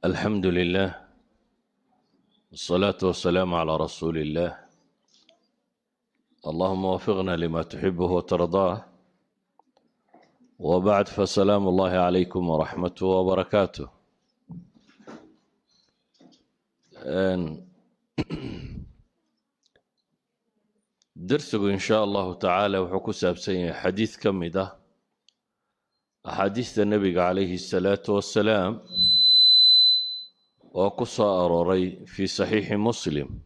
الحمد لله والصلاة والسلام على رسول الله. اللهم وفقنا لما تحبه وترضاه، وبعد فسلام الله عليكم ورحمته وبركاته. درسك إن شاء الله تعالى وحكو سابسين حديث كمدة أحاديث النبي عليه الصلاة والسلام وقصة أروري في صحيح مسلم.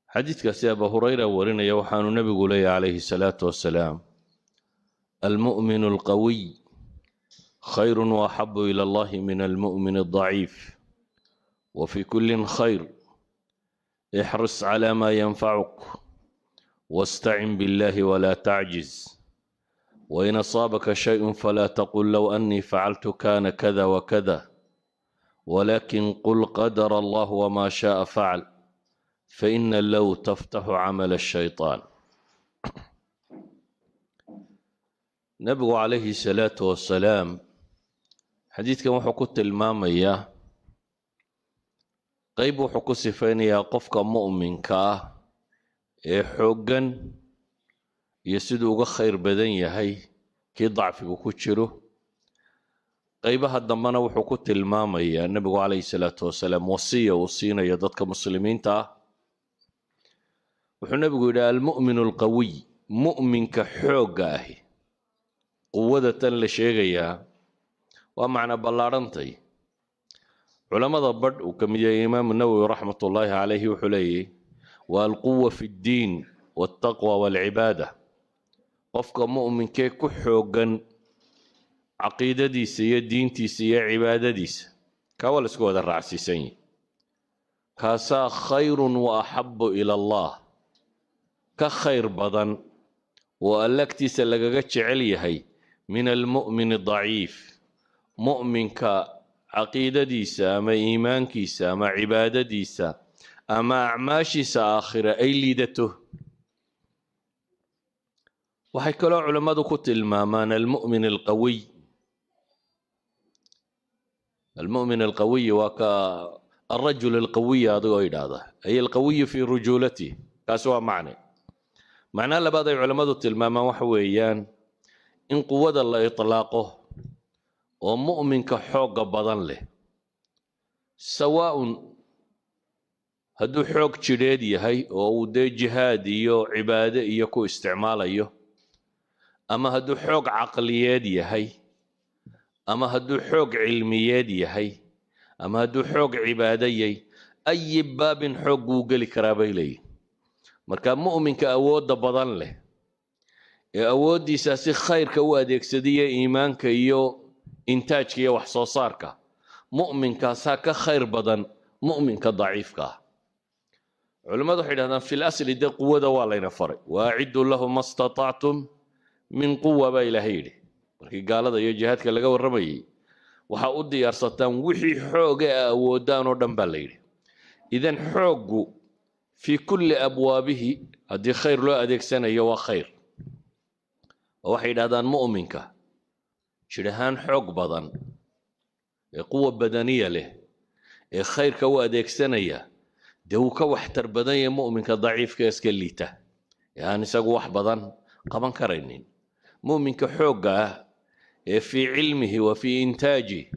حديث كسي أبا هريرة ورنا يوحان النبي قولي عليه الصلاة والسلام: المؤمن القوي خير وأحب إلى الله من المؤمن الضعيف، وفي كل خير، احرص على ما ينفعك واستعن بالله ولا تعجز، وإن أصابك شيء فلا تقل لو أني فعلت كان كذا وكذا، ولكن قل قدر الله وما شاء فعل، فإن لو تفتح عمل الشيطان. نبي عليه الصلاة والسلام حديث كما حكوت المامية قيب حكو سفينيا قفك مؤمن كا حقا يسدوغ خير بدن يهي كي ضعفك كتشره. قيبها الضمانة وحكوت المامية النبي عليه الصلاة والسلام وصية وصينا يددك مسلمين تا وحنا بيقول المؤمن القوي مؤمن كحوقه قوة لشيغيا ومعنى بلارنتي. علماء ضبط وكمية إمام النووي رحمة الله عليه وحليه والقوة في الدين والتقوى والعبادة. قفك مؤمن كي كحوقا عقيدة ديسية دين تيسية عبادة ديس كاول اسكو هذا الرعسي سيني كاسا خير وأحب إلى الله كخير بدن وألكتي سلقاقتش عليهي من المؤمن الضعيف. مؤمن كعقيدة ديسة أما إيمان كيسة أما عبادة ديسة أما أعماشيسة آخرة أي ليدته. وحيكلو علماء كت المامان المؤمن القوي. المؤمن القوي الرجل القوي هذا أي القوي في رجولته كاسوا معناه لبعض علماء التلمامة وحويان إن قوة الله إطلاقه ومؤمن كحوق بدن له سواء هدو حوق جريدي هاي أو دي جهادي عبادة يكو استعمال أما هدو حوق عقليادي هاي أما هدو حوق علميادي هاي أما هدو حوق عبادي أي باب حوق وقل كرابي لي. marka mu'minka awoodda badan leh ee awoodiisa si khayrka u adeegsadiya iimaanka iyo intaajka iyo wax soo saarka mu'minkaasaa ka khayr badan mu'minka daciifka ah. culimadu waxay yidhahdaan fil asli dee quwada waa layna faray waaciddu lahum ma statactum min quwa baa ilaahay yidhi markii gaalada iyo jihaadka laga warramayay waxaa u diyaarsataan wixii xooga a awoodaan oo dhan baa la yidhi. idan xooggu في كل أبوابه هذه خير له أديك سنة يوا خير. وواحد هذا مؤمنك شرهان حق بدن قوة بدنية له خير كوا أديك سنة ده كوحتر بدنية مؤمنك ضعيف كاسكليته يعني سقوح بدن قبن كرينين. مؤمنك حقه في علمه وفي إنتاجه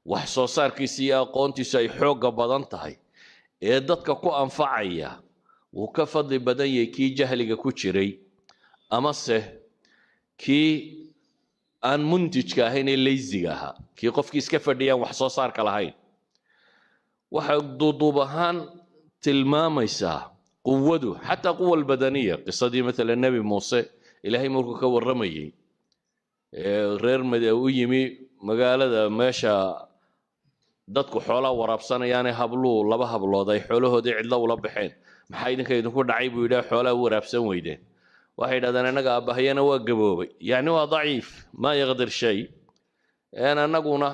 وحصوصار كيسيا قونتي سي حق بدن تهي dadka ku anfacaya wuu ka fadli badan yahay kii jahliga ku jiray amase kii aan muntijka ahayn ee laziga ahaa kii qofkii iska fadhiyaan wax soo saarka lahayn. waxay duuduub ahaan tilmaamaysaa quwadu xataa quwa albadaniya. qisadii matala nebi muuse ilaahay markuu ka warramayay reer u yimi magaalada meesha dadku xoolaha waraabsanayaanee habluu laba hablood ay xoolahoodii cidlo ula baxeen maxaa idinku dhacay buu yidhaha xoolaha waraabsan weydeen. waxay yidhahdeen annaga aabahayana waa gaboobay yacni waa daciif maa yaqdir shay annaguna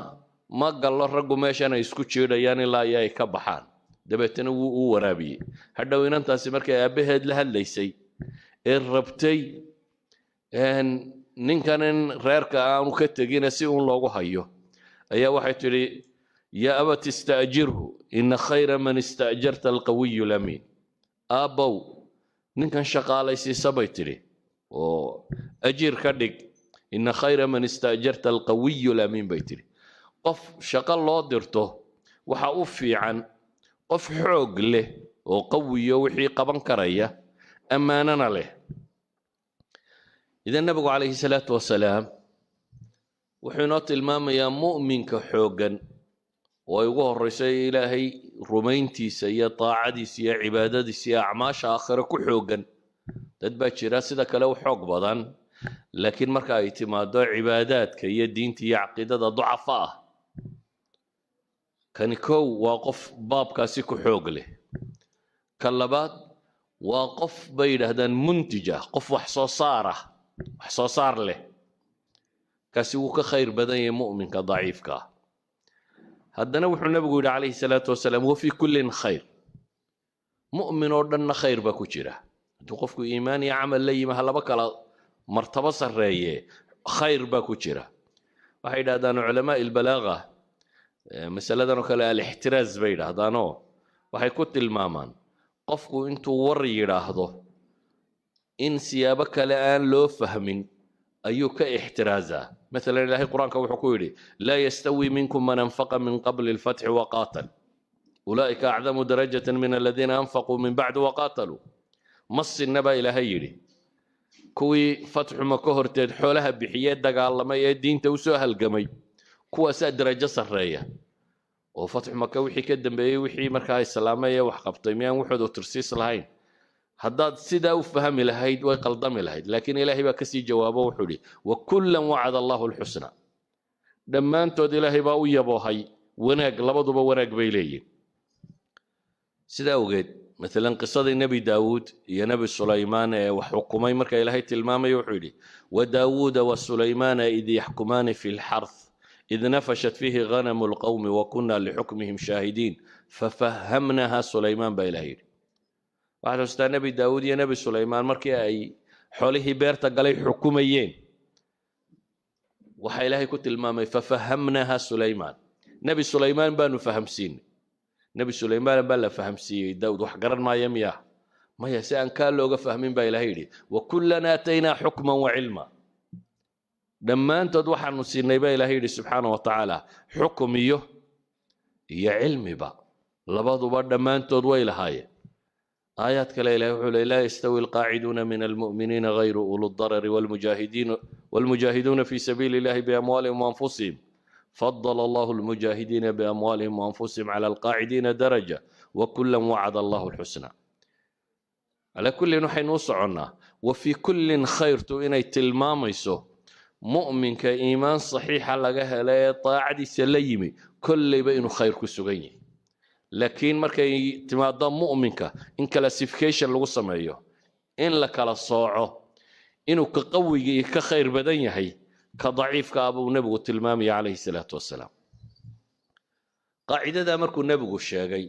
ma gallo raggu meeshana isku jiidhayaan ilaa iyo ay ka baxaan. dabeetana wuu u waraabiyey. hadhow inantaasi markay aabbaheed la hadlaysay ee rabtay ninkan in reerka aanu ka tegina si uun loogu hayo ayaa waxay tidhi yaa abati ista'jirhu ina khayra man ista'jarta alqawiyu lamiin. aabbow ninkan shaqaalaysiisa bay tidhi oo ajiir ka dhig, ina khayra man ista'jarta alqawiyu lamiin bay tidhi. qof shaqo loo dirto waxa u fiican qof xoog leh oo qawiyo wixii qaban karaya ammaanana leh. idan nabigu calayhi salaatu wasalaam wuxuu inoo tilmaamayaa mu'minka xooggan oo ay ugu horrayso ilaahay rumayntiisa iyo taacadiisa iyo cibaadadiisa iyo acmaasha aakhire ku xooggan. dad baa jira sida kale u xoog badan, laakiin marka ay timaado cibaadaadka iyo diinta iyo caqiidada ducafa ah. kani kow waa qof baabkaasi ku xoog leh. ka labaad waa qof bay yidhaahdaan muntij ah, qof wax soo saar leh. kaasi wuu ka khayr badan yahay mu'minka daciifka ah. haddana wuxuu nabigu yidhi calayhi salaatu wasalaam wafii kullin khayr. mu'min oo dhanna khayr baa ku jira. hadduu qofku iimaan iyo camal la yimi ha laba kala martabo sarreeye, khayr baa ku jira. waxay yidhahdaan culamaa ilbalaaga masaladan oo kale alixtiraaz bay yidhaahdaanoo waxay ku tilmaamaan qofku intuu war yidhaahdo in siyaabo kale aan loo fahmin ayuu ka ixtiraazaa. مثلا إلهي القرآن كوحكويري لا يستوي منكم من أنفق من قبل الفتح وقاتل أولئك أعظم درجة من الذين أنفقوا من بعد وقاتلوا. مص النبا إلهي كوي فتح مكهر تدحولها بحيات دقا الله ما يدين توسوها القمي كوا ساد درجة صرية. وفتح مكة وحي كدن بي وحي مركاي السلامية وحقبطيميان وحد وترسيس الهين هداد سيدا وفهم الهيد ويقلدم الهيد. لكن إلهي بكسي جوابه وحولي وكلا وعد الله الحسنى. لما أنتود إلهي باوية بوهي وناق لبضوا بوناق بيلي سيدا وقيد مثلا قصة النبي داود يا نبي سليمان وحكمي مركا إلهي تلمامي وحولي وداود وسليمان إذ يحكمان في الحرث إذ نفشت فيه غنم القوم وكنا لحكمهم شاهدين ففهمناها سليمان بإلهي. waxaa xustaa nebi daawud iyo nebi sulaymaan markii ay xoolihii beerta galay xukumayeen waxaa ilaahay ku tilmaamay fafahamnaha sulaymaan. nebi sulaymaan baanu fahamsiinay. nebi sulaymaan baa la fahamsiiyey daawud wax garan maaya miyaa maya si aan kaa looga fahmin baa ilaahay yidhi wakullan aataynaa xukman wacilma. dhammaantood waxaanu siinay baa ilaahay yidhi subxaana wa tacaala xukum iyo cilmiba labaduba dhammaantood way lahaayeen. آيات كلا إله لا يستوي القاعدون من المؤمنين غير أولو الضرر والمجاهدون في سبيل الله بأموالهم وأنفسهم فضل الله المجاهدين بأموالهم وأنفسهم على القاعدين درجة وكلا وعد الله الحسنى. على كل نحن وصعنا وفي كل خير إني تلماميسو مؤمن كإيمان صحيح لقاها لا طاعد سليمي كل بين خير كسجيني. laakiin markay timaado mu'minka in classification lagu sameeyo in la kala sooco inuu ka qawiga iyo ka khayr badan yahay ka daciifka abuu nabigu tilmaamay calayhi salaatu wasalaam. qaacidada markuu nabigu sheegay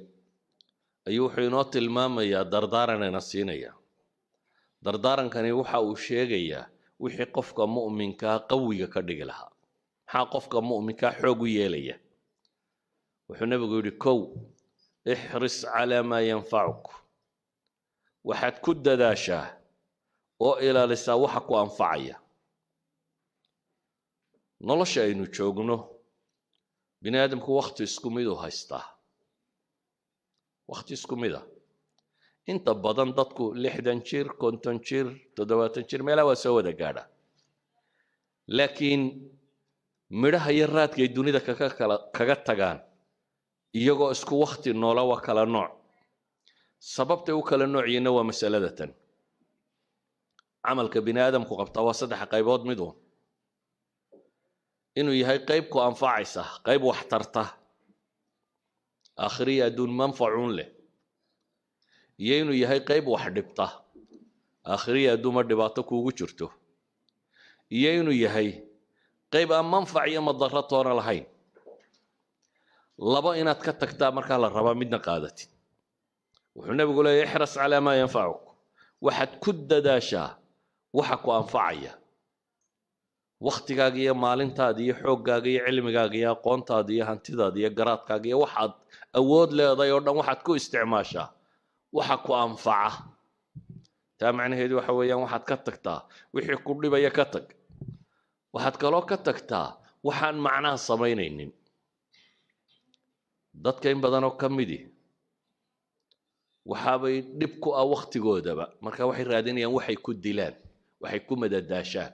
ayuu wuxuu inoo tilmaamayaa dardaaranana siinaya. dardaarankani waxa uu sheegayaa wixii qofka mu'minka qawiga ka dhigi lahaa. maxaa qofka mu'minka xoog u yeelaya? wuxuu nabigu yidhi kow احرص على ما ينفعك waxaad ku dadaashaa oo ilaalisaa waxa ku anfacaya. nolosha aynu joogno bini aadamku waqti isku mid u haystaa. waqti isku mid ah inta badan dadku 60 jir 50 jir 70 jir meelaha waa soo wada gaadha. laakiin midhaha iyo raadkay dunida kaga tagaan iyagoo isku waqti noola waa kala nooc. sababtay u kala noociyeenna waa masalada tan. camalka bini aadamku qabtaa waa 3 qaybood mid uun. inuu yahay qayb ku anfacaysa, qayb wax tarta aakhiriya adduun manfacuun leh, iyo inuu yahay qayb wax dhibta aakhiriya adduuma dhibaato kuugu jirto, iyo inuu yahay qayb aan manfac iyo madarro toona lahayn. laba inaad ka tagtaa markaa la rabaa midna qaadatid. wuxuu nabigu leeyahay ixras calaa maa yanfacuk waxaad ku dadaashaa waxa ku anfacaya waqtigaaga iyo maalintaada iyo xooggaaga iyo cilmigaaga iyo aqoontaada iyo hantidaada iyo garaadkaaga iyo waxaad awood leedahay oo dhan waxaad ku isticmaashaa waxa ku anfaca. taa macnaheedu waxa weeyaan waxaad ka tagtaa wixii ku dhibaya ka tag. waxaad kaloo ka tagtaa waxaan macnaha samaynaynin. dadka in badanoo ka midi waxaabay dhib ku ah waqtigoodaba, marka waxay raadinayaan waxay ku dilaan, waxay ku madadaashaan.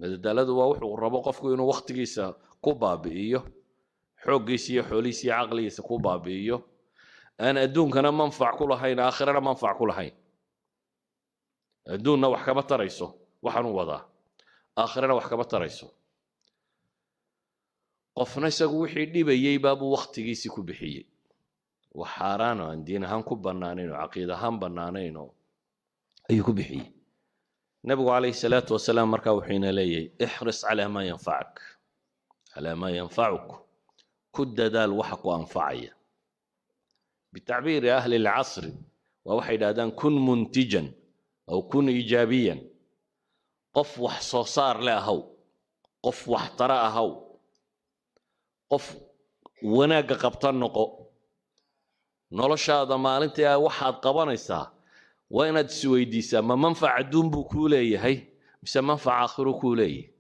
madadaaladu waa wuxuu rabo qofku inuu waqtigiisa ku baabi'iyo, xooggiisa iyo xoolihiisa iyo caqligiisa ku baabi'iyo, aan adduunkana manfac ku lahayn aakhirana manfac ku lahayn. adduunna wax kama tarayso waxaanu wadaa, aakhirana wax kama tarayso. qofna isagu wixii dhibayay baabuu waqtigiisii ku bixiyey wax xaaraan oo aan diin ahaan ku bannaanayn oo caqiid ahaan bannaanayn oo ayuu ku bixiyey. nabigu calayhi salaatu wasalaam markaa wuxuu ina leeyahay ixris calaa maa yanfacak, calaa maa yanfacuk, ku dadaal waxa ku anfacaya. bitacbiiri ahli lcasri waa waxay yidhahdaan kun muntijan aw kun iijaabiyan, qof wax soo saar le ahaw, qof wax tara ahaw, qof wanaagga qabta noqo. noloshaada maalintii waxaad qabanaysaa waa inaad isweydiisaa ma manfac adduun buu kuu leeyahay mise manfac aakhiro kuu leeyahay.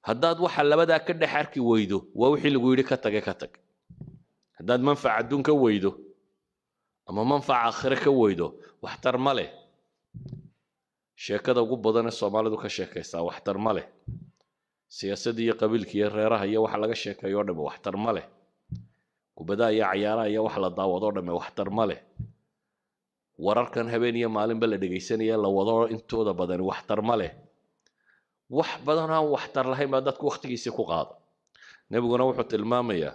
haddaad waxa labadaa ka dhex arki weydo waa wixii lagu yidhi ka tage ka tag. haddaad manfac adduun ka weydo ama manfac aakhiro ka weydo waxtar ma leh. sheekada ugu badan ee soomaalidu ka sheekaysaa waxtar ma leh. siyaasadda iyo qabiilka iyo reeraha iyo waxa laga sheekeeyo oo dhammi waxtar ma leh. kubadaha iyo cayaaraha iyo wax la daawado dhammi waxtar ma leh. wararkan habeen iyo maalinba la dhegaysanaya la wado intooda badani waxtar ma leh. wax badan aan waxtar lahayn baa dadku waqtigiisii ku qaada. nebiguna wuxuu tilmaamayaa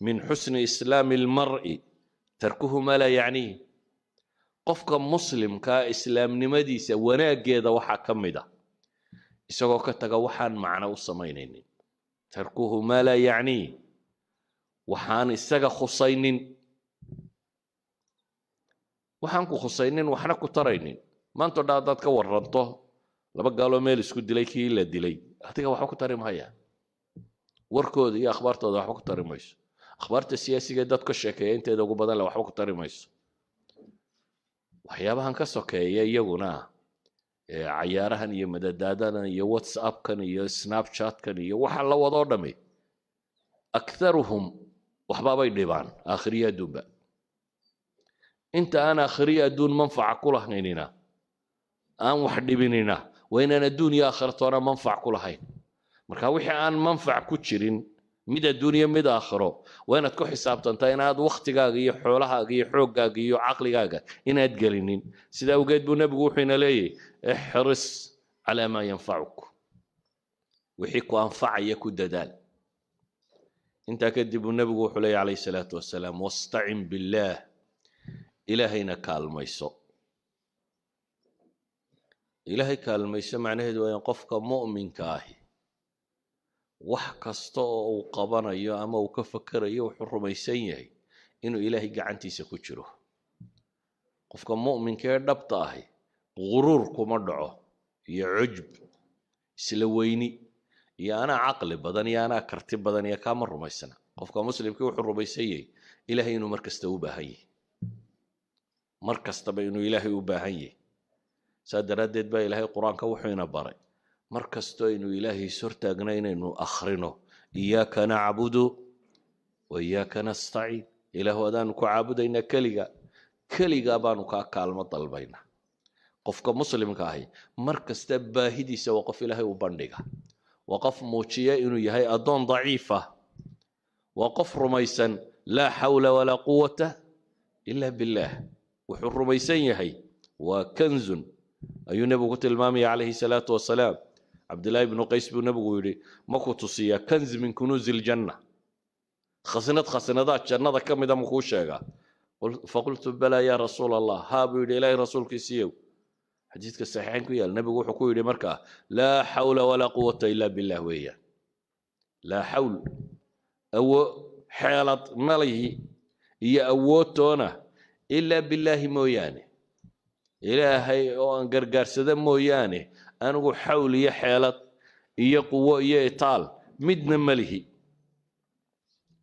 min xusni islaami almar'i tarkuhu maa laa yacniih. qofka muslimkaa islaamnimadiisa wanaaggeeda waxaa ka mid a isagoo ka taga waxaan macno u samaynaynin. tarkuhu maa laa yacniih, waxaan isaga khusaynin. waxaan ku khusaynin waxna ku taraynin. maanta dha haddaad ka waranto laba gaaloo meel isku dilay kii la dilay, adiga waxba ku tari mahayaan. warkooda iyo akhbaartooda waxba ku tari mayso. akhbaarta siyaasiga dad ka sheekeeya inteeda ugu badan le waxba ku tari mayso. waxyaabahan ka sokeeya iyaguna cayaarahan iyo madadaadadan iyo whatsappkan iyo snapchatkan iyo waxa la wadoo dhammi akharuhum waxbaabay dhibaan aakhiriya adduunba. inta aan aakhiriya adduun manfaca ku lahaynina aan wax dhibinina waa inaan adduun iyo aakhiratoona manfac ku lahayn. marka wixii aan manfac ku jirin mid adduun iyo mid aakhiro waa inaad ku xisaabtantaa inaad waqtigaaga iyo xoolahaaga iyo xooggaaga iyo caqligaaga inaad gelinin. sidaa awgeed buu nebigu wuxuu ina leeyahay ixris calaa maa yanfacuk, wixii ku anfacaya ku dadaal. intaa kadib buu nebigu wuxuu leeyahy calayhi salaatu wasalaam wastacin billaah, ilaahayna kaalmayso. ilaahay kaalmayso macnaheedu waa in qofka mu'minka ahi wax kasta oo uu qabanayo ama uu ka fakerayo wuxuu rumaysan yahay inuu ilaahay gacantiisa ku jiro. qofka mu'minka ee dhabta ahi guruur kuma dhaco iyo cujb, isla weyni iyo anaa caqli badan iyo anaa karti badan iyo kaama rumaysana. qofka muslimkii wuxuu rumaysan yahay ilaahay inuu mar kasta u baahan yahay, mar kastaba inuu ilaahay u baahan yahay. saa daraaddeed baa ilaahay qur-aanka wuxuu ina baray mar kastoo inuu ilaahay ishortaagna inaynu akhrino iyaaka nacbudu wa iyaaka nastaciin. ilaahu adaanu ku caabudaynaa keligaa baanu kaa kaalmo dalbaynaa. qofka muslimka ahi mar kasta baahidiisa waa qof ilaahay u bandhiga, waa qof muujiya inuu yahay addoon daciifa, waa qof rumaysan laa xawla walaa quwata ila billaah. wuxuu rumaysan yahay waa kanzun ayuu nebigu ku tilmaamaya calayhi salaatu wasalaam. cabdillaahi ibnu qays buu nebigu yidhi ma ku tusiyaa kanz min kunuuzi iljanna, khasnadaha jannada ka mida makuu sheegaa? faqultu balaa yaa rasuula allah, haa buu yidhi ilaahay rasuulkiisiiyow. xadiidka saxiixayn ku yaal nebigu wuxuu ku yidhi markaa laa xawla walaa quwata ila billah weeyaan. laa xawl xeelad malihi iyo awoodtoona ilaa billaahi mooyaane, ilaahay oo aan gargaarsada mooyaane anigu xawl iyo xeelad iyo quwo iyo itaal midna ma lihi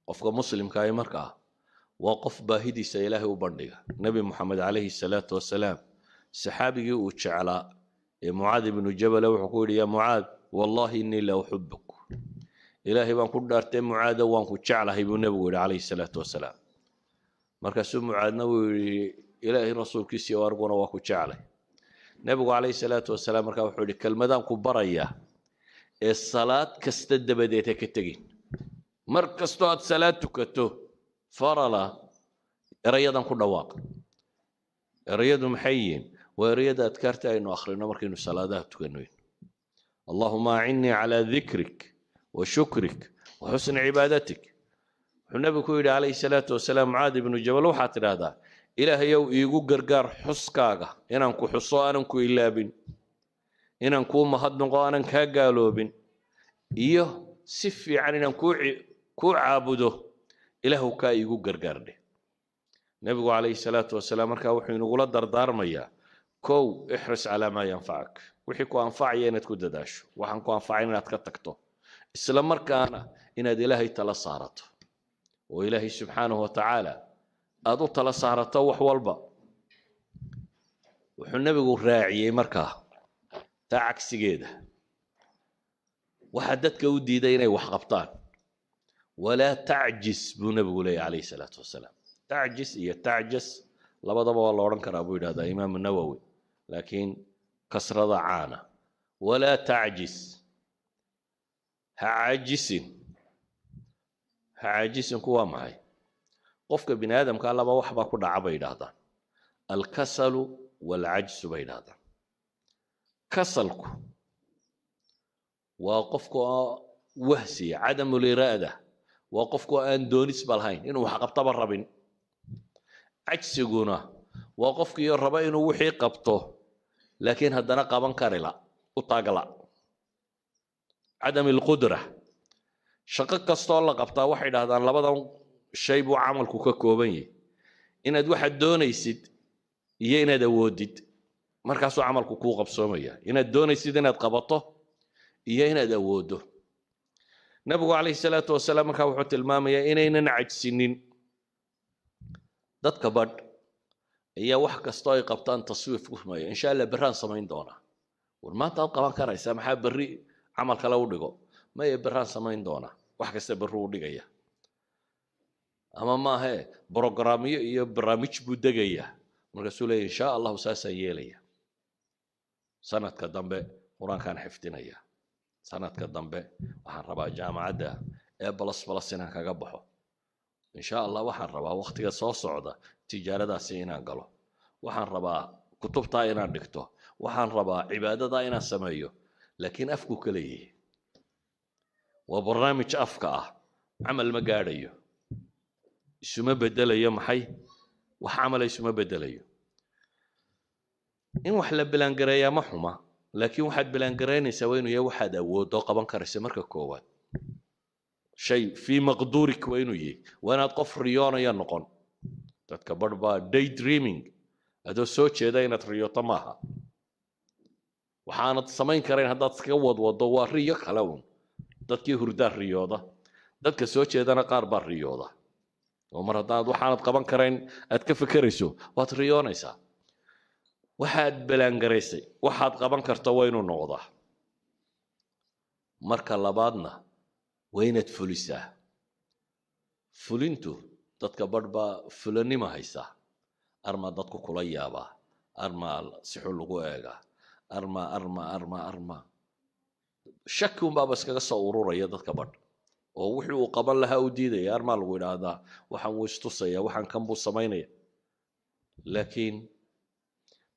qofka muslimka ah markaa waa qof baahidiisa ilaahay u bandhiga nabi maxamed calayhi salaatu wasalaam saxaabigii uu jeclaa ee mucaad ibnu jabal wuxuu ku yidhi yaa mucaad wallahi innii la uxibuk ilaahay baan ku dhaartay mucaada waan ku jeclahay buu nebigu yidhi calayhi salaatu wasalaam markaasuu mucaadna wuu yidhi ilaahay rasuulkiisii arguna waa ku jeclay nebigu calayhi salaatu wasalaam markaa wuxuu yidhi kelmadaan ku barayaa ee salaad kasta dabadeed ha ka tegin mar kastoo aad salaad tukato farala erayadan ku dhawaaq erayadu maxay yihiin waa erayada adkaarta aynu akhrino markaynu salaadaha tukanoyn allahuma acinnii calaa dikrik wa shukrik wa xusni cibaadatik wuxuu nebigu ku yidhi calayhi salaatu wasalaam mucaad ibnu jabal waxaad tidhaahdaa ilaahayow iigu gargaar xuskaaga inaan ku xuso aanan ku ilaabin inaan kuu mahadnaqo aanan kaa gaaloobin iyo si fiican inaan kuu caabudo ilaahu kaa iigu gargaardhe nebigu calayhi salaatu wasalaam markaa wuxuu inagula dardaarmayaa kow ixris calaa maa yanfacak wixii ku anfacaya inaad ku dadaasho waxaan ku anfacayn inaad ka tagto isla markaana inaad ilaahay tala saarato oo ilaahay subxaanahu watacaala aad u tala saarato wax walba wuxuu nebigu raaciyey markaa taa cagsigeeda waxaa dadka u diiday inay wax qabtaan walaa tacjis buu nebigu leeyahy calayhi salaatu wasalaam tacjis iyo tacjas labadaba waa la odhan karaa buu yidhahdaa imaamu nawowi laakiin kasrada caana walaa tacjis ha caajisinku waa maxay qofka bini aadamka laba wax baa ku dhaca bay yidhaahdaan alkasalu waalcajsu bay yidhaahdaan kasalku waa qofka wahsiya cadamuliraada waa qofku aan doonisba lahayn inuu wax qabtaba rabin cajsiguna waa qofkiiyo raba inuu wixii qabto laakiin haddana qaban karila u taagla cadam alqudra shaqo kastoo la qabtaa waxay yidhaahdaan labadan shay buu camalku ka kooban yahay inaad waxaad doonaysid iyo inaad awoodid markaasuu camalku kuu qabsoomaya inaad doonaysid inaad qabato iyo inaad awooddo nabigu calayhi salaatu wasalaam markaa wuxuu tilmaamayaa inaynan cajsinin dadka badh ayaa wax kastoo ay qabtaan taswiif ku sameeya insha allah berraan samayn doonaa war maanta aad qaban karaysaa maxaa berri camal kale u dhigo maya berraan samayn doonaa wax kasta berru u dhigaya ama maahe brogramyo iyo barnaamij buu degayaa markaasuu leeya insha allahu saasaan yeelaya sanadka dambe qur-aankaan xifdinaya sanadka dambe waxaan rabaa jaamacadda ee balas inaan kaga baxo insha allah waxaan rabaa waqtiga soo socda tijaaradaasi inaan galo waxaan rabaa kutubtaa inaan dhigto waxaan rabaa cibaadadaa inaan sameeyo laakiin afku ka leeyahay waa barnaamij afka ah camal ma gaadhayo isuma bedelayo maxay wax camala isuma bedelayo in wax la bilaangareeyaa ma xuma laakiin waxaad bilaangaraynaysaa waa inuu yahay waxaad awooddo qaban karaysa marka koowaad shay fii maqduurik waa inuu yahay waa inaad qof riyoonaya noqon dadka badh baa day dreaming adoo soo jeeda inaad riyooto maaha waxaanad samayn karayn haddaad iskaga wadwado waa riyo kale un dadkii hurdaa riyooda dadka soo jeedana qaar baa riyooda oo mar haddaad waxaanad qaban karayn aad ka fekerayso waad riyoonaysaa waxaad balaangaraysay waxaad qaban karto waa inuu noqdaa marka labaadna waa inaad fulisaa fulintu dadka badh baa fulanima haysaa armaa dadku kula yaabaa armaa si xun lagu eegaa armaa shaki unbaaba iskaga soo ururaya dadka badh oo wixii uu qaban lahaa u diidaya armaa lagu idhaahdaa waxaan wuu istusaya waxaan kan buu samaynaya laakiin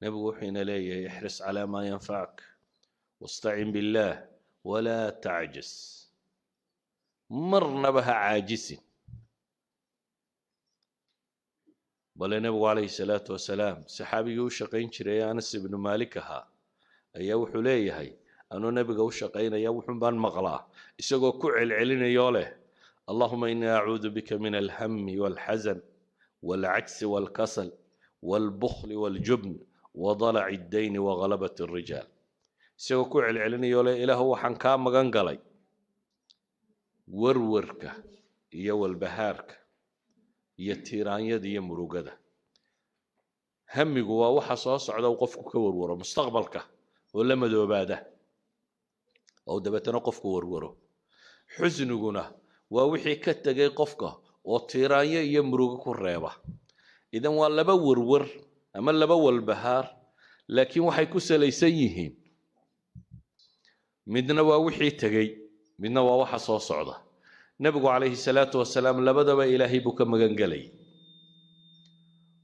nebigu wuxuu ina leeyahay ixris calaa maa yanfacak wastacin billaah walaa tacjis marnaba ha caajisin bale nebigu calayhi salaatu wasalaam saxaabigii u shaqayn jiray anas ibnu maalik ahaa ayaa wuxuu leeyahay anuu nebiga u shaqaynaya wuxuun baan maqlaa isagoo ku celcelinayoo leh allahuma inii acuudu bika min alhami waalxasan waalcajsi waalkasal waalbukhli waaljubn wadalaci addayni waghalabati alrijaal isagoo ku celcelinayo le ilaahu waxaan kaa magan galay warwarka iyo walbahaarka iyo tiiraanyada iyo murugada. hamigu waa waxa soo socda uu qofku ka warwaro mustaqbalka oo la madoobaada oo dabeetana qofku warwaro. xusniguna waa wixii ka tagay qofka oo tiiraanyo iyo murugo ku reeba. idan waa laba warwar ama laba walbahaar, laakiin waxay ku salaysan yihiin midna waa wixii tagay, midna waa waxa soo socda. nabigu calayhi salaatu wasalaam labadaba ilaahay buu ka magan galay.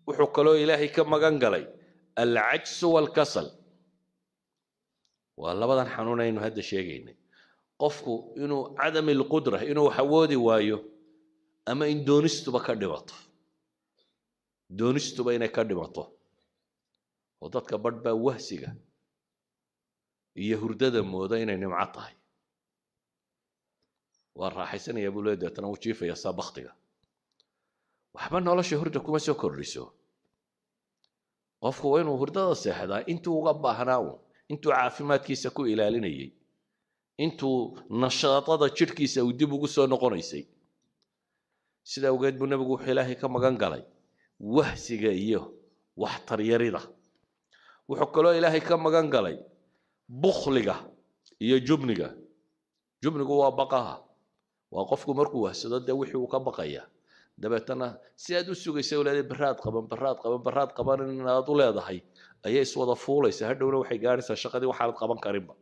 wuxuu kaloo ilaahay ka magan galay alcajsu walkasal. waa labadan xanuun aynu hadda sheegaynay. qofku inuu cadam alqudra, inuu wax awoodi waayo, ama in doonistuba ka dhimato. doonistuba inay ka dhimato. oo dadka badh baa wahsiga iyo hurdada mooda inay nimco tahay. waa raaxaysanaya buu leeyahay, deetana wuu jiifaya saa baktiga. waxba nolosha hurda kuma soo kordhiso. qofku waa inuu hurdada seexdaa intuu uga baahnaa uun, intuu caafimaadkiisa ku ilaalinayay, intuu nashaadada jidhkiisa uu dib ugu soo noqonaysay. sidaa awgeed buu nabigu wuxuu ilaahay ka magan galay wahsiga iyo waxtaryarida. wuxuu kaloo ilaahay ka magan galay bukhliga iyo jubniga. jubnigu waa baqaha. waa qofku markuu wahsado dee wixii uu ka baqaya, dabeetana si aad u sugaysa leedahay baraad qaban inaad u leedahay ayay iswada fuulaysa. hadhowna waxay gaadhaysaa shaqadii waxaanad qaban karinba.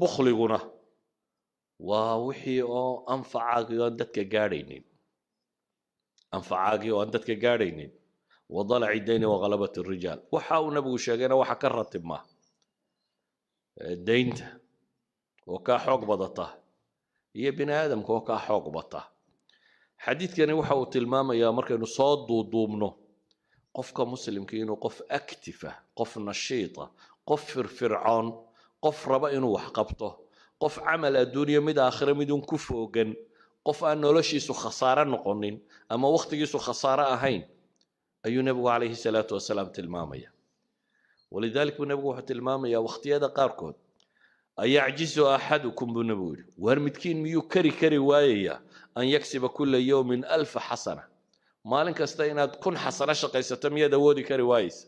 bukhliguna waa wixii oo anfacaagii oo aan dadka gaadhaynin. anfacaagii oo aan dadka gaadhaynin. wadalaci dayni wagalabat rijaal. waxa uu nabigu sheegayna waxa ka ratibma daynta oo kaa xoog badata iyo bini aadamka oo kaa xoog bata. xadiidkani waxa uu tilmaamayaa markaynu soo duuduubno qofka muslimka inuu qof active ah, qof nashiita, qof firfircoon, qof raba inuu wax qabto, qof camal adduunyo mid aakhira midun ku foogan, qof aan noloshiisu khasaare noqonin ama waqtigiisu khasaare ahayn ayuu nabigu calayhi salaatu wasalaam tilmaamaya. walidaalika buu nabigu wuxuu tilmaamayaa waqtiyada qaarkood ayacjizu axadukum buu nabigu yidhi, waar midkiin miyuu kari waayayaa an yaksiba kula yawmin 1000 xasana. maalin kasta inaad 1000 xasano shaqaysato miyaad awoodi kari waayeysa?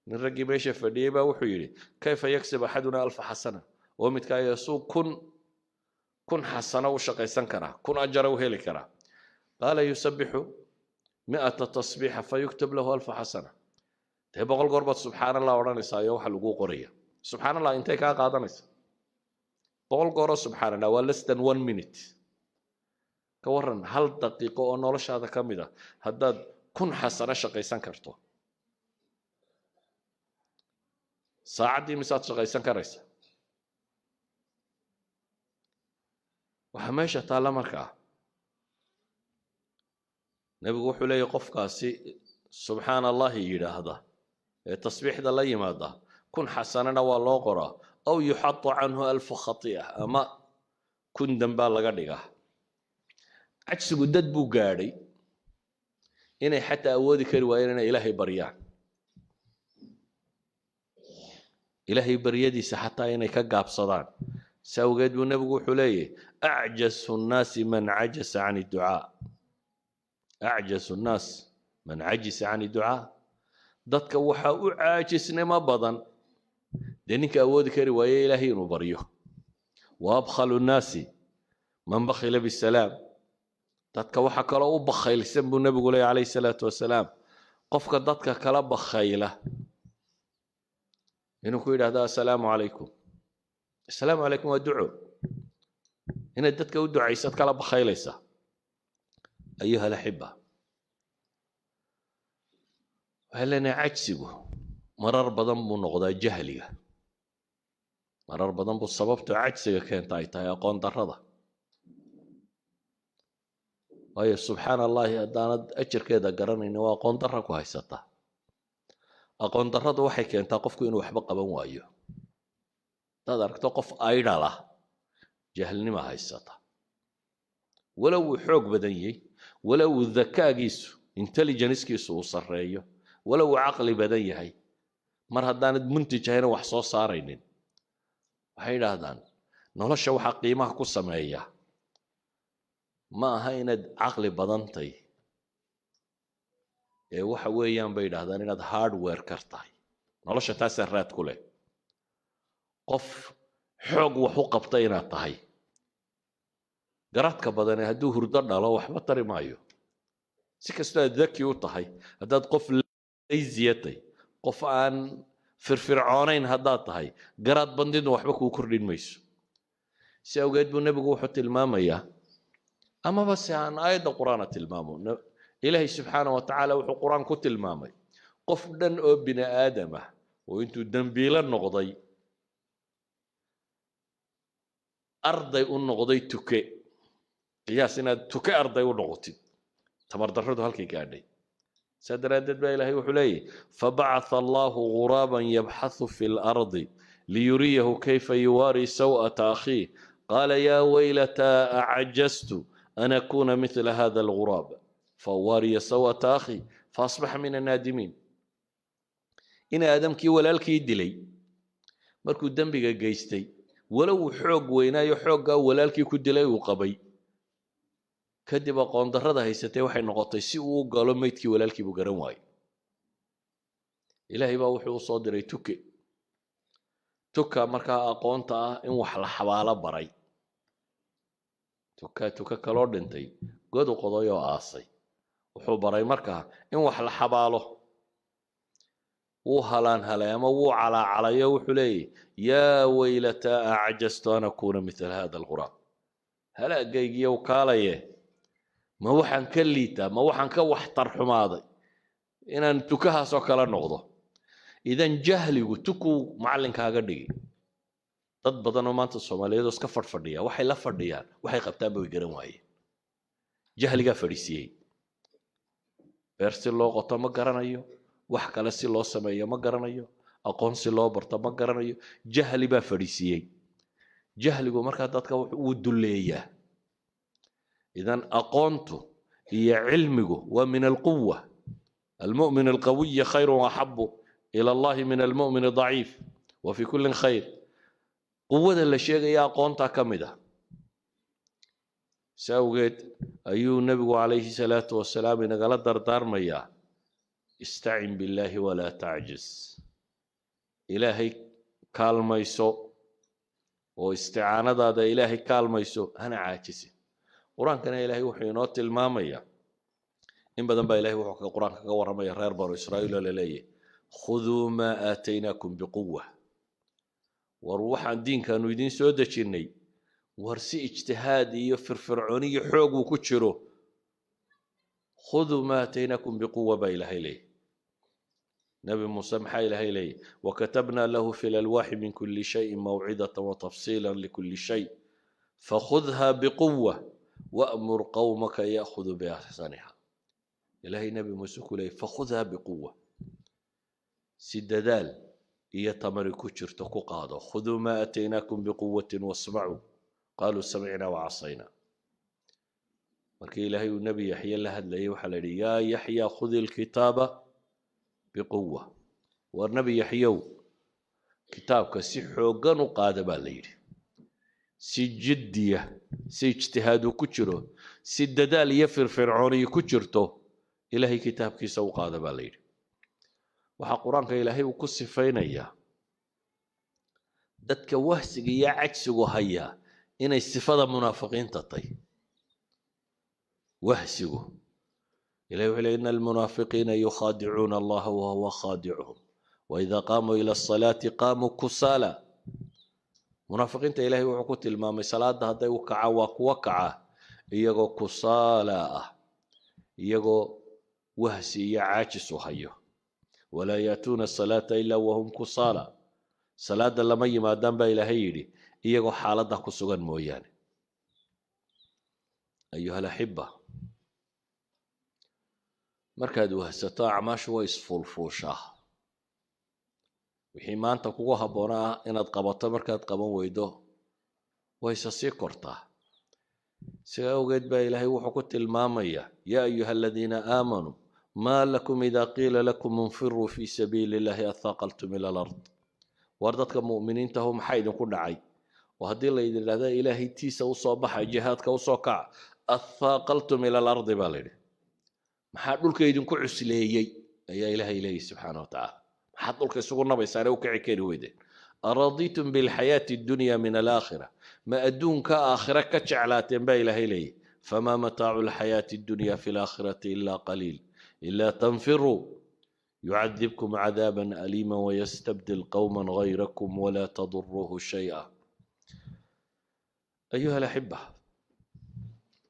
nin raggii meesha fadhiyey baa wuxuu yidhi kayfa yaksib axaduna 1000 xasana. oo midkaa yeesuu 1000 xasano u shaqaysan karaa, 1000 ajara u heli karaa. qaala yusabixu 100 tasbiixa fayuktab lahu 1000 xasana. dee 100 goor baad subxaan allah odhanaysaa iyo waxa laguu qoraya. subxaan allah intay kaa qaadanaysa? 100 gooroo subxaan allah waa less than 1 minute. ka waran 1 daqiiqo oo noloshaada ka mid ah haddaad 1000 xasano shaqaysan karto. saacaddii misaad shaqaysan karaysa? waxa meesha taalla markaa nabigu wuxuu leeyahay qofkaasi subxaan allahi yidhaahda ee tasbiixda la yimaada 1000 xasanana waa loo qoraa, aw yuxatu canhu 1000 khati'a, ama 1000 dambaa laga dhigaa. cajsigu dad buu gaadhay inay xataa awoodi kari waayeen inay ilaahay baryaan. ilaahay baryadiisa xataa inay ka gaabsadaan. si awgeed buu nabigu wuxuu leeyahay acjasu nnaasi man cajasa can idducaa. acjasu nnaas man cajisa can idducaa. dadka waxaa u caajisnimo badan dee ninka awoodi kari waaye ilaahay inuu baryo. wa abkhalu nnaasi man bakhila bisalaam. dadka waxa kaloo u bakhaylsan buu nabigu leeyahay calayhi salaatu wasalaam qofka dadka kala bakhayla inuu ku yidhaahdo assalaamu calaykum. assalaamu calaykum waa duco. inaad dadka u ducaysad kala bakhaylaysa. ayuha alaxiba, waxay leenahay cajsigu marar badan buu noqdaa jahliga. marar badan buu sababta cajsiga keenta ay tahay aqoon darrada. waayo subxaan allahi haddaanad ajarkeeda garanaynin waa aqoon darra ku haysata. aqoon darradu waxay keentaa qofku inuu waxba qaban waayo. hadaad aragto qof aydhal ah jahlnima haysata. walow uu xoog badan yahay, walow uu dakaagiisu intelligencekiisu uu sarreeyo, walow uu caqli badan yahay, mar haddaanad muntij ahayna wax soo saaraynin waxay yidhaahdaan nolosha waxaa qiimaha ku sameeya ma aha inaad caqli badantay ee waxa weeyaan bay yidhaahdaan inaad hardware kar tahay nolosha taasaa raad ku leh qof xoog wax u qabta inaad tahay garadka badane hadduu hurdo dhalo waxba tari maayo si kastoo aad daki u tahay haddaad qof laysiyatay qof aan firfircoonayn haddaad tahay garaad bandidna waxba kuu kordhin mayso si awgeed buu nebigu wuxuu tilmaamayaa amaba si aan aayadda qur-aana tilmaamo ilaahay subxaana wa tacaala wuxuu qur-aan ku tilmaamay qof dhan oo bini aadam ah oo intuu dembiilo noqday arday u noqday tuke qiyaas inaad tuke arday u noqotid tamardarradu halkay gaadhay saa daraaddeed baa ilaahay wuxuu leeyahy fabacatha allahu ghuraaban yabxathu fi lardi liyuriyahu kayfa yuwaari saw'ata akhiih qaala yaa waylataa acajaztu an akuuna mithla hada alguraab fawaariya saw'ata akhii faasbaxa min annaadimiin in aadamkii walaalkii dilay markuu dembiga geystay walow uu xoog weynaayo xooggaa walaalkii ku dilay uu qabay kadib aqoon darrada haysatay waxay noqotay si uu u galo meydkii walaalkii buu garan waayey ilaahay baa wuxuu u soo diray tuka markaa aqoonta ah in wax la xabaalo baray tuka kaloo dhintay god u qoday oo aasay wuxuu baray markaa in wax la xabaalo wuu halaanhalay ama wuu calaacalayo wuxuu leeyahy yaa waylataa acjaztu an akuuna mithla hada alghuraab halaagaygiiyow kaalaye ma waxaan ka liitaa ma waxaan ka waxtar xumaaday inaan tukahaasoo kala noqdo idan jahligu tukuu macallinkaaga dhigi dad badanoo maanta soomaaliyeed oo iska fadhiya waxay la fadhiyaan waxay qabtaanba way garan waayeen jahligaa fadhiisiyey beer si loo qoto ma garanayo wax kale si loo sameeyo ma garanayo aqoon si loo barto ma garanayo jahli baa fadhiisiyey jahligu markaa dadka wuu dulleeyaa idan aqoontu iyo cilmigu waa min alquwa almu'min alqawiy khayru axabu ila allahi min almu'min daciif wa fi kullin khayr quwada la sheegaya aqoontaa ka mid ah si awgeed ayuu nebigu calayhi salaatu wasalaam inagala dardaarmayaa istacin billaahi walaa tacjiz ilaahay kaalmayso oo isticaanadaada ilaahay kaalmayso hana caajisin qur-aankana ilaahay wuxuu inoo tilmaamayaa in badan baa ilahay wuxuu qur-aanka kaga warramaya reer banu israa'iil oo la leeyahay khuduu maa aataynaakum biquwa war waxaan diinkaanu idiin soo dejinnay war si ijtihaad iyo firfircooni iyo xoog uu ku jiro khuduu maa aataynaakum biquwa baa ilaahay leeyahy nabi muuse maxaa ilaahay leeyahy wakatabnaa lahu fi lalwaaxi min kulli shayin mawcidatan watafsiilan likulli shay fakhudha biquwa wa'mur qawmaka ya'khuduu biahsaniha ilaahay nabi muuse ku leeyahy fakhudha biquwa si dadaal iyo tamari ku jirto ku qaado khuduu maa aataynaakum biquwatin wasmacuu qaaluu samicnaa wacasaynaa markii ilaahay uu nebi yaxye la hadlayay waxaa la yidhi yaa yaxya khudi lkitaaba biquwa war nebi yaxyow kitaabka si xooggan u qaada baa la yidhi si jiddiya si ijtihaadu ku jiro si dadaal iyo firfircooniyo ku jirto ilaahay kitaabkiisa u qaada baa la yidhi waxaa qur-aanka ilaahay uu ku sifaynayaa dadka wahsiga iyo cajsigu hayaa inay sifada munaafiqiinta tahay wahsigu ilahay wuxuu leeyahy ina almunaafiqiina yukhaadicuuna allaha wahuwa khaadicuhum waidaa qaamuu ila asalaati qaamuu kusaala munaafiqiinta ilahay wuxuu ku tilmaamay salaada hadday u kacaan waa kuwa kaca iyagoo kusaala ah iyagoo wahsi iyo caajis u hayo walaa yaatuuna asalaata ilaa wahum kusaala salaada lama yimaadaan baa ilaahay yidhi iyagoo xaaladda ku sugan mooyaane ayuha alaxiba markaad wahsato acmaashu way isfuulfuushaa wixii maanta kugu habboonaa inaad qabato markaad qaban weydo wayse sii kortaa sidaa awgeed baa ilaahay wuxuu ku tilmaamayaa yaa ayuha aladiina aamanuu ما لكم إذا قيل لكم انفروا في سبيل الله أثاقلتم إلى الأرض وردتك مؤمنين تهم حيد كل عي وهدي الله إذا هذا إلهي تيسا وصباح جهادك وصوكع أثاقلتم إلى الأرض بالله ما حد لك يدين كعس ليي يا إلهي إلهي سبحانه وتعالى ما حد لك سقرنا بيسانه وكعكين ويدين أرضيتم بالحياة الدنيا من الآخرة ما أدونك آخرة كتشعلات با إلهي إلهي فما متاع الحياة الدنيا في الآخرة إلا قليل إلا تنفروا يعذبكم عذابا أليما ويستبدل قوما غيركم ولا تضروه شيئا أيها الأحبة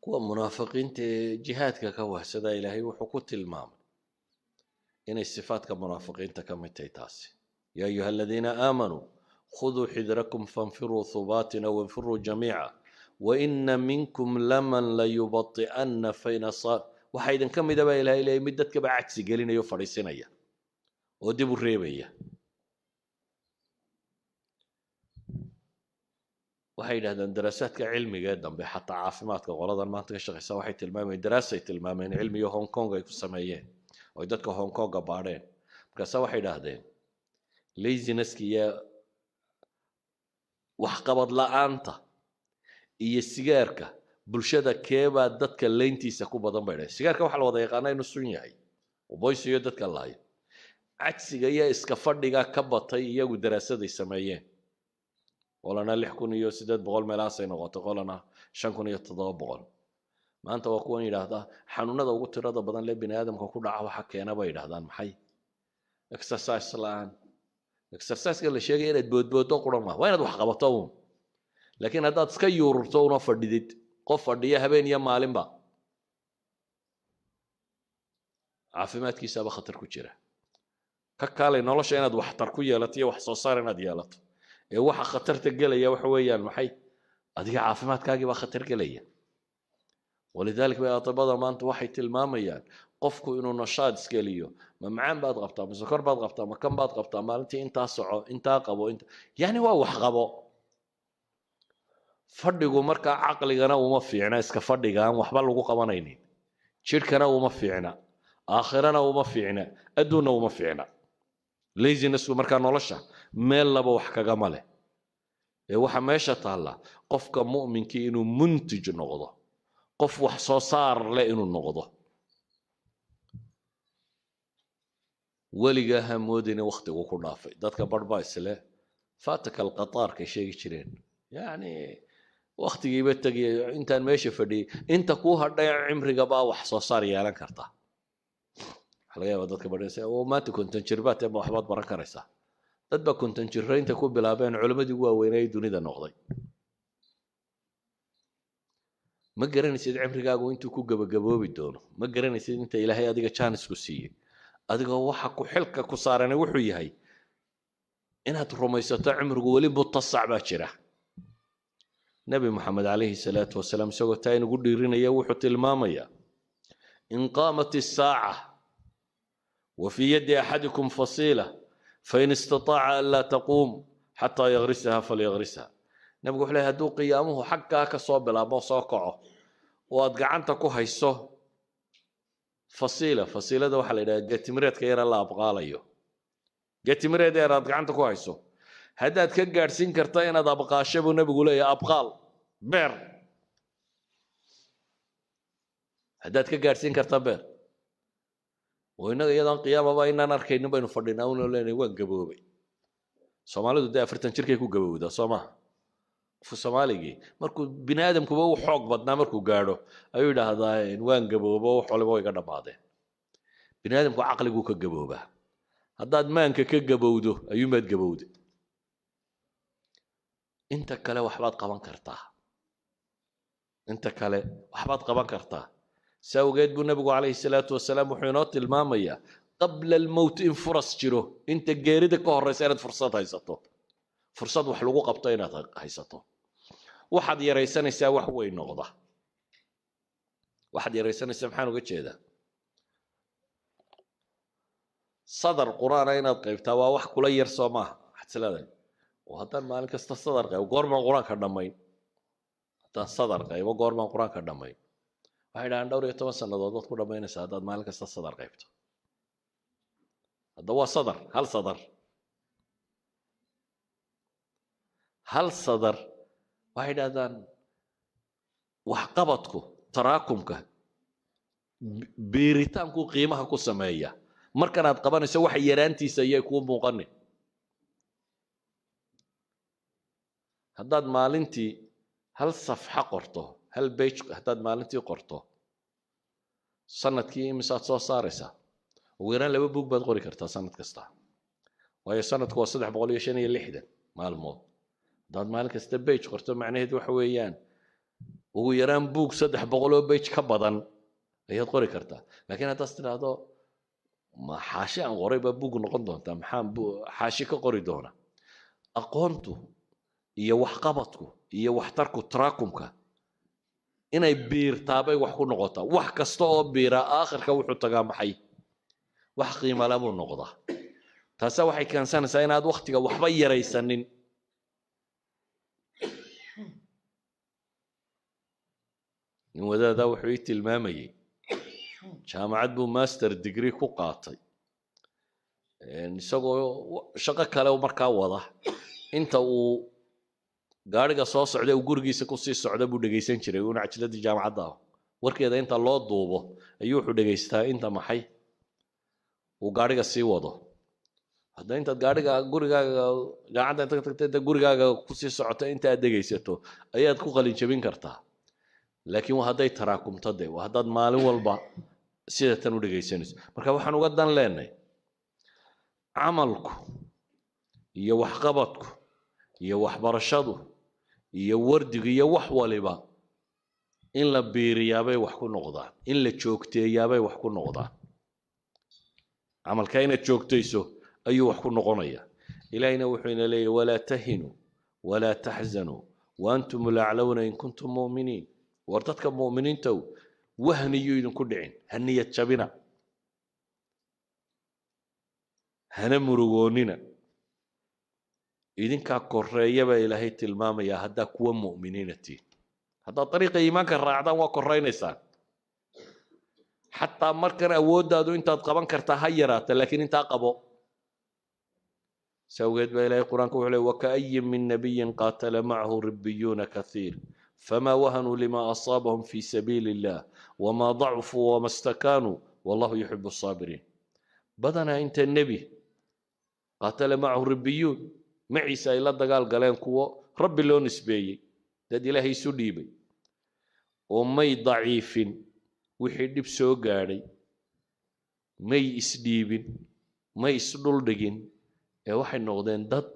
كوا منافقين جهادك كوه سدا إلهي وحكوت المام إن الصفات كمنافقين تكمتي تاسي يا أيها الذين آمنوا خذوا حذركم فانفروا ثبات أو انفروا جميعا وإن منكم لمن ليبطئن فإن صار وحيدا كم إذا بقى إلهي مدتك بعكس قالين يفرسينيا ودبوا الريبية وحيدا هذا دراسات كعلمي جدا بحتى عافمات كغرضا ما تشتغل سواحي تلمامين دراسة تلمامين علمي هونغ كونغ يكسميين ويدتك هونغ كونغ بارين كسواحي هذين ليزي نسكي وحقبض لا أنت إيه السيجارك bulshada keebaa dadka leyntiisa ku badan bay dhahay sigaarka waxa la wada yaqaanaa inuu sun yahay oo boysiyo dadka laayo cagsiga iyo iska fadhiga ka batay iyagu daraasaday sameeyeen qolana 6800 meelahaas ay noqotay qolana 5700 maanta waa kuwan yiraahdaa xanuunada ugu tirada badan ee bini'aadamka ku dhaca waxa keena bay yiraahdaan maxay exercise laan exercise-ka la sheegay inaad boodboodo quran ma waa inaad wax qabato laakiin haddaad iska yuurto una fadhidid qof fadhiya habeen iyo maalinba caafimaadkiisaba khatar ku jira ka kaalay nolosha inaad wax tar ku yeelato iyo wax soo saar inaad yeelato ee waxa khatarta galaya waxa weeyaan maxay adiga caafimaadkaagii baa khatar galaya ولذلك بقى طبعا ما انت واحد tilmaamayaan qofku inuu nashaad iskaliyo ma macaan baad qabtaa ma sokor baad qabtaa ma kan baad qabtaa maalintii inta soco inta qabo inta yani waa wax qabo fadhigu marka aqligana uma fiicna iska fadhigaan waxba lagu qabanaynin jirkana uma fiicna aakhirana uma fiicna aduna uma fiicna laziness marka nolosha meel laba wax kaga male ee waxa meesha taala qofka mu'minki inuu muntij noqdo qof wax soo saar leh inuu noqdo waliga hamoodina waqtigu ku dhaafay dadka barba isle faataka alqatar ka sheegi jireen yani waqtigiiba tagay intaan meesha fadhiyay inta ku hadhay cimriga baa wax soo saar yeelan karta xalaya dadka badaysa oo maanta kuntan jirbaad ama waxbaad baran karaysa dad ba kuntan jirreynta ku bilaabeen culimadii waaweynay dunida noqday ma garanaysid cimrigaagu intuu ku gabagaboobi doono ma garanaysid inta ilaahay adiga chance ku siiyay adiga waxa ku xilka ku saaran wuxuu yahay inaad rumaysato cimrigu wali mutasac baa jira nabi maxamed alayhi salaatu wasalaam isagoo taa inagu dhiirinaya wuxuu tilmaamaya in qaamat as-saa'a wa fi yadi ahadikum fasila fa in istata'a an la taqum hatta yaghrisaha falyagrisaha nabigu wuxuu leeyahay hadduu qiyaamuhu xaggaa ka soo bilaabo soo kaco oo aad gacanta ku hayso fasiilada waxa la yiraahdaa geetimireedka yar la abqaalayo geetimireed yar aad gacanta ku hayso haddaad ka gaarsiin kartaa inaad abqaasho buu nabigu leeyahay abqaal beer haddaad ka gaarsiin kartaa beer oo inaga iyadaan qiyaamaba inaan arkaynin baynu fadhinaa una leenahay waan gaboobay Soomaalidu 40 jirkay ku gabowdaa Soomaa في Soomaaliga markuu bini'aadamkuba uu xoog badnaa markuu gaaro ayuu yiraahdaa in waan gaboobo xolba way ka dhamaadeen bini'aadamku aqligu ka gabooba haddaad maanka ka gabowdo ayuu mad gabowde inta kale waxbaad qaban kartaa inta kale waxbaad qaban kartaa sawgeed buu nabigu calayhi salaatu wasalaam wuxuu inoo tilmaamayaa qabla al-mawt in furas jiro inta geerida ka horeysa inaad fursad haysato fursad wax lagu qabto inaad haysato waxaad yareysanaysaa wax weyn noqda waxaad yareysanaysaa maxaan uga jeedaa sadar quraan inaad qaybtaa waa wax kula yar Soomaa xadsalada oo haddaan maalin kasta sadar qayb goorma quraanka dhamayn haddaan sadar qayb goorma quraanka dhamayn waxay dhahan dhowr iyo 10 sanadood ku dhamaynaysaa haddaad maalin kasta sadar qaybto هذا هو صدر هل صدر واحد هذا وحقبتكو تراكمك بيريتانكو قيمها كو سمايا مركنا قبان يسوي حيرانتي سيكون مغني هداد مالنتي هل صفحة قرطه هل بيج هداد مالنتي قرطه سنة كي مسات صو صارسة ويران لو بوك باد قوري كرتا سنة كستا وهي سنة كو صدح بقولي شنو اللي حدا مال الموت هداد مالك استبيج قرطه معناه دو حويان ويران بوك صدح بقولو بيج كبدن هي قوري كرتا لكن هذا استراحة ما حاشي عن قريبة بوك نقول دونتا محام حاشي كقري دونا أقونتو iyo waxqabadku iyo waxtarku traakumka inay biirtaabay wax ku noqota wax kasta oo biira aakhirka wuxuu tagaa maxay wax qiimo leh buu noqdaa taas waxay keensanaysaa inaad waqtiga waxba yaraysanin in wadaada wuxuu ii tilmaamayay jaamacad buu master degree ku qaatay isagoo shaqo kale markaa wada inta uu gaariga soo socday uu gurigiisa ku sii socda buu dhageysan jiray una cajiladii jaamacadda warkeeda inta loo duubo ayuu wuxuu dhageystaa inta maxay uu gaariga sii wado hadda inta gaariga gurigaaga jaamacadda inta tagtay gurigaaga ku sii socota inta aad dhageysato ayaad ku qalin jabin kartaa laakiin waa hadday taraakumto de waa haddaad maalin walba sida tan u dhageysanayso marka waxaan uga dan leenahay camalku iyo waxqabadku iyo waxbarashadu iyo wardiga iyo wax waliba in la biiriyaabay wax ku noqdaan in la joogteeyaabay wax ku noqdaan camalka inaad joogtayso ayuu wax ku noqonaya ilaahayna wuxuu ina leeyahay walaa tahinu walaa taxzanuu waantum laclawna in kuntum mu'miniin war dadka mu'miniinta wahniyo idinku dhicin haniyad jabina hana murugoonina idinkaa koreeyaba ilaahay tilmaamaya haddaa kuwa mu'miniina tihiin haddaad dariiqa iimaanka raacdaan waa koraynaysaan xataa markan awooddaadu intaad qaban kartaa ha yaraata laakiin intaa qabo sawgeed baa ilaahay qur-aanka wuxuu leeyahy waka'ayin min nabiyin qaatala macahu ribbiyuuna kathiir famaa wahanuu lima asaabahum fi sabiili illah wamaa dacfuu wama stakaanuu wallahu yuxibu asaabiriin badanaa inta nebi qaatala macahu ribbiyuun maciisa ay la dagaal galeen kuwo rabbi loo nisbeeyey dad ilaahay isu dhiibay oo may daciifin wixii dhib soo gaadhay may isdhiibin may isdhuldhigin ee waxay noqdeen dad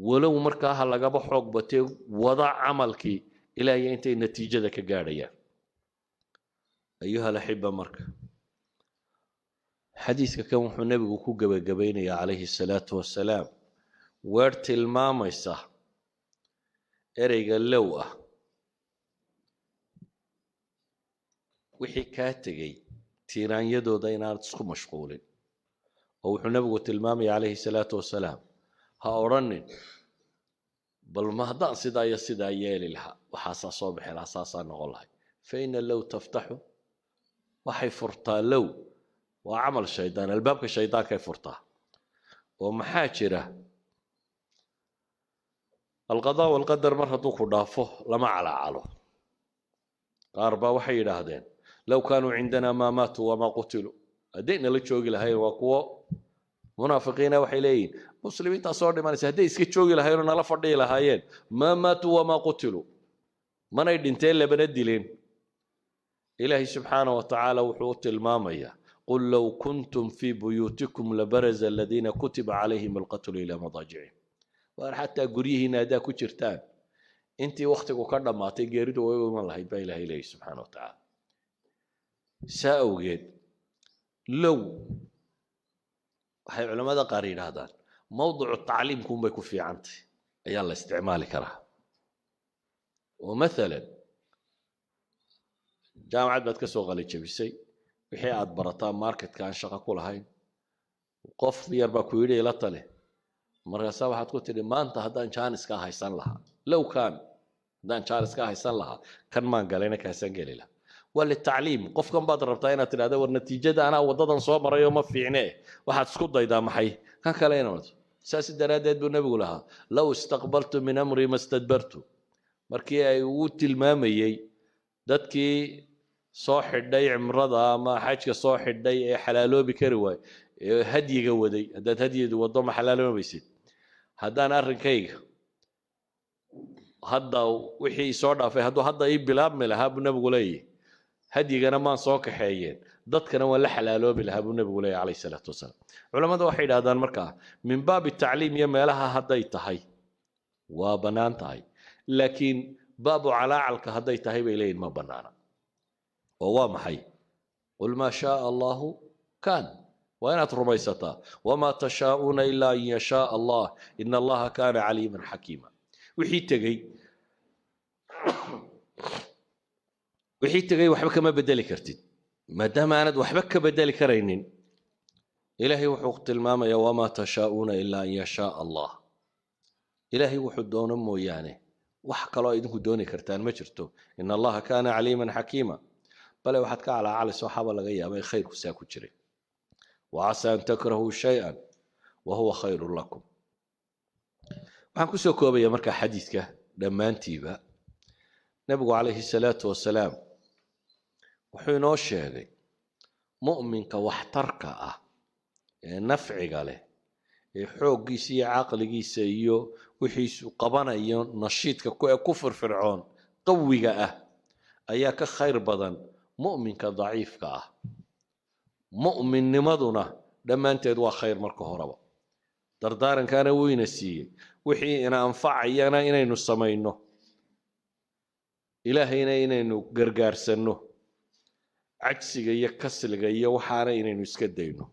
walow markaa ha lagaba xoog batee wada camalkii ilaahay intay natiijada ka gaadhayaan ayuha alaxiba marka xadiiska kan wuxuu nebigu ku gabagabaynayaa calayhi salaatu wasalaam weer tilmaamaysa ereyga low ah wixii kaa tegey tiiraanyadooda inaanad isku mashquulin oo wuxuu nebigu tilmaamaya calayhi salaatu wasalaam ha odhanin bal ma haddaan sidaa iyo sidaa yeeli lahaa waxaasaa soo bixi lahaa saasaa noqon lahay fa ina low taftaxu waxay furtaa low waa camal shaydaan albaabka shaydaankay furtaa oo maxaa jira alqadaa walqadar mar hadduu ku dhaafo lama calaacalo qaar baa waxay yidhaahdeen low kaanuu cindanaa maa maatuu wamaa qutiluu haddayna la joogi lahayn waa kuwo munaafiqiina waxay leeyihin muslimiintaa soo dhimanaysa hadday iska joogi lahaynoo nala fadhiyi lahaayeen maa maatuu wamaa qutiluu manay dhinteen labana dileen ilaahay subxaanahu watacaala wuxuu u tilmaamayaa قل لو كنتم في بيوتكم لبرز الذين كتب عليهم القتل إلى مضاجعهم وأنا حتى قريه نادا كجرتان أنت وقتك وكرنا ما تجرد ويوم الله يبقى إلهي سبحانه وتعالى سأوجد لو هاي علماء قارين هذا موضوع التعليم كون بيكون في عنتي يلا استعمالك راه ومثلا جامعة بتكسو غالي تشبيسي wixii aad barataa marketka aan shaqo ku lahayn qof yar baa ku yidhi ila tale markaasa waxaad ku tidhi maanta haddaan jaaniska haysan lahaa low kaan haddaan jaaniska haysan lahaa kan maan galayna kaasaan geli lahaa وللتعليم قف كم بعد ربطين هذا والنتيجة أنا وضدا صومر يوم في عناه واحد سكوت ضيدا محي كان كلينا ساس الدرادات بالنبي لها لو استقبلت من أمري ما استدبرت مركي أيوت المامي دتكي صاح الدي عمرضا ما حاجة صاح الدي حلالو بكروي هدي جودي هدات هدي وضم حلالو ما بيصير هذا أنا أركيك هذا وحي صار في هذا بلاب ملها بالنبي لي هدينا ما صوك حيين ضدكنا ولا حلالو بالها بالنبي لي عليه الصلاة والسلام علماء واحد هذا المركع من باب التعليم يما لها هديتهاي وبنانتهاي لكن باب علاعلك هديتهاي بيلين ما بنانا وهو محي قل ما شاء الله كان وين رميستا وما تشاءون إلا أن يشاء الله إن الله كان عليما حكيما وحي تجي وحبك ما بدلي كرتين ما دام أنا وحبك بدلي كرينين إلهي وحوقت الماما يا وما تشاءون إلا أن يشاء الله إلهي وحدون أمو يعني وحكى الله إذنك دوني كرتان ما جرتو إن الله كان عليما حكيما بل وحدك على صحابة لغاية ما خير كساكو جري وعسى أن تكرهوا شيئا وهو خير لكم وحنكو سوكوبا يا مركا حديثك لما انتيبا نبي عليه الصلاة والسلام وحينو الشيء مؤمن كوحترك نفع له حوق جيسي عقل جيسيو وحيس قبنا يون نشيط كفر فرعون قوي أياك خير بدن مؤمن كضعيف مؤمن نمضنا لما أنت دوا خير مركه ربا دردارا كان وينسي وحي أنا أنفع أنا إنه السمينه إلهينا إنه قرقار سنه عجسك يكسلك وحانا إنه يسكدينه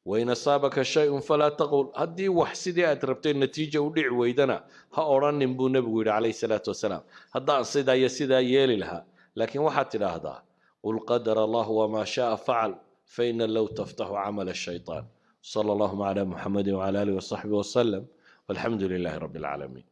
وإن أصابك شيء فلا تقول هدي وحسدي أتربتين نتيجة ودع ويدنا هأوران نبو نبو عليه الصلاة والسلام هدا صدا يسدا يلي لها لكن واحد هذا قل قدر الله وما شاء فعل فإن لو تفتح عمل الشيطان صلى الله على محمد وعلى آله وصحبه وسلم والحمد لله رب العالمين.